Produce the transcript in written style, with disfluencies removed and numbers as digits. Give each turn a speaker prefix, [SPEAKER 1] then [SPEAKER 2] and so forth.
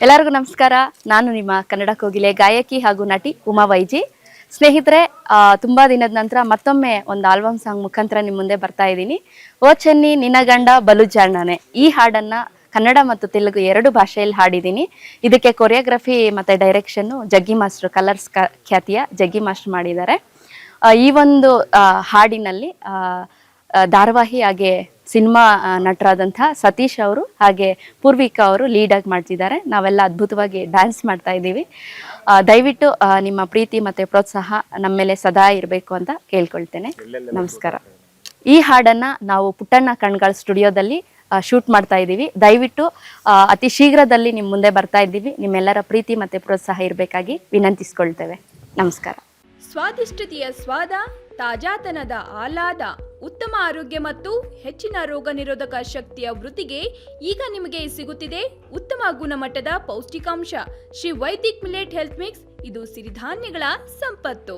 [SPEAKER 1] ಎಲ್ಲರಿಗೂ ನಮಸ್ಕಾರ. ನಾನು ನಿಮ್ಮ ಕನ್ನಡ ಕೋಗಿಲೆ ಗಾಯಕಿ ಹಾಗೂ ನಟಿ ಉಮಾ ವೈಜಿ. ಸ್ನೇಹಿತರೆ, ತುಂಬಾ ದಿನದ ನಂತರ ಮತ್ತೊಮ್ಮೆ ಒಂದು ಆಲ್ಬಮ್ ಸಾಂಗ್ ಮುಖಾಂತರ ನಿಮ್ಮ ಮುಂದೆ ಬರ್ತಾ ಇದ್ದೀನಿ. ಓ ಚೆನ್ನಿ ನಿನ್ನ ಗಂಡ ಬಲು ಜಾಣನೆ, ಈ ಹಾಡನ್ನ ಕನ್ನಡ ಮತ್ತು ತೆಲುಗು ಎರಡು ಭಾಷೆಯಲ್ಲಿ ಹಾಡಿದ್ದೀನಿ. ಇದಕ್ಕೆ ಕೊರಿಯೋಗ್ರಫಿ ಮತ್ತು ಡೈರೆಕ್ಷನ್ನು ಜಗ್ಗಿ ಮಾಸ್ಟರ್, ಕಲರ್ಸ್ ಖ್ಯಾತಿಯ ಜಗ್ಗಿ ಮಾಸ್ಟರ್ ಮಾಡಿದ್ದಾರೆ. ಈ ಒಂದು ಹಾಡಿನಲ್ಲಿ ಧಾರಾವಾಹಿ ಹಾಗೆ ಸಿನಿಮಾ ನಟರಾದಂಥ ಸತೀಶ್ ಅವರು ಹಾಗೆ ಪೂರ್ವಿಕಾ ಅವರು ಲೀಡಾಗಿ ಮಾಡ್ತಿದ್ದಾರೆ. ನಾವೆಲ್ಲ ಅದ್ಭುತವಾಗಿ ಡ್ಯಾನ್ಸ್ ಮಾಡ್ತಾ ಇದ್ದೀವಿ. ದಯವಿಟ್ಟು ನಿಮ್ಮ ಪ್ರೀತಿ ಮತ್ತು ಪ್ರೋತ್ಸಾಹ ನಮ್ಮ ಮೇಲೆ ಸದಾ ಇರಬೇಕು ಅಂತ ಕೇಳ್ಕೊಳ್ತೇನೆ. ನಮಸ್ಕಾರ. ಈ ಹಾಡನ್ನು ನಾವು ಪುಟ್ಟಣ್ಣ ಕಣ್ಗಳ ಸ್ಟುಡಿಯೋದಲ್ಲಿ ಶೂಟ್ ಮಾಡ್ತಾ ಇದ್ದೀವಿ. ದಯವಿಟ್ಟು ಅತಿ ಶೀಘ್ರದಲ್ಲಿ ನಿಮ್ಮ ಮುಂದೆ ಬರ್ತಾ ಇದ್ದೀವಿ. ನಿಮ್ಮೆಲ್ಲರ ಪ್ರೀತಿ ಮತ್ತು ಪ್ರೋತ್ಸಾಹ ಇರಬೇಕಾಗಿ ವಿನಂತಿಸ್ಕೊಳ್ತೇವೆ. ನಮಸ್ಕಾರ.
[SPEAKER 2] ಸ್ವಾದಿಷ್ಟತೆಯ ಸ್ವಾದ, ತಾಜಾತನದ ಆಹ್ಲಾದ, ಉತ್ತಮ ಆರೋಗ್ಯ ಮತ್ತು ಹೆಚ್ಚಿನ ರೋಗ ನಿರೋಧಕ ಶಕ್ತಿಯ ವೃದ್ಧಿಗೆ ಈಗ ನಿಮಗೆ ಸಿಗುತ್ತಿದೆ ಉತ್ತಮ ಗುಣಮಟ್ಟದ ಪೌಷ್ಟಿಕಾಂಶ Shri Vaidik millet health mix. ಇದು ಸಿರಿಧಾನ್ಯಗಳ ಸಂಪತ್ತು.